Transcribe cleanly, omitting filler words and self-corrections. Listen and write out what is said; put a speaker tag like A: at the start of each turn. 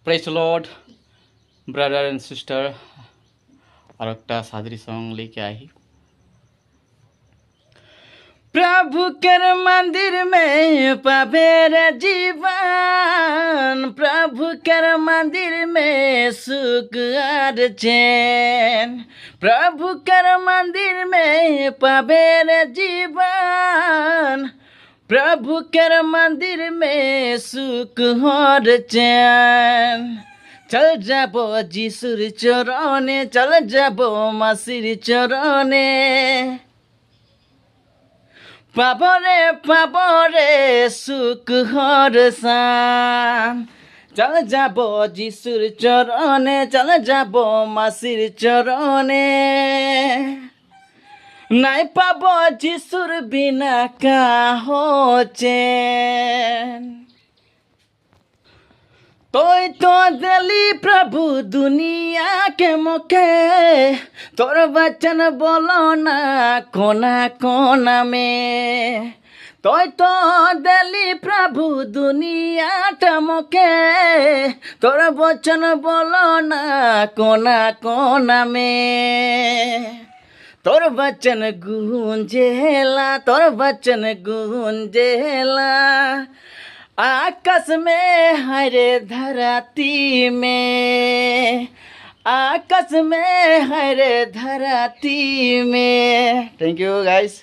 A: Praise Lord brother and sister. और एक Sadri song लेके आई। प्रभु के मंदिर में पावे रे जीवन, प्रभु के मंदिर में सुख और चैन, प्रभु के मंदिर में पावे रे जीवन, प्रभु के मंदिर में सुख और चैन। चल जाबो जीसुर चरणे, चल जाबो मसीर चरणे, पाबो रे सुख और शान। चल जाबो जीसुर चरणे, चल जाबो मसीर चरणे, नहीं पाबो जीसुर बिना का हो चैन। तो दिली प्रभु दुनिया के मुखे, तोर वचन बोलो ना कोना कोना में। तो दिली प्रभु दुनिया के मुखे, तोर वचन बोलो ना कोना कोना में। तोर वचन गूंजेला, तोर वचन गूंजेला, आकाश में हरे धरती में, आकाश में हरे धरती में। Thank you guys.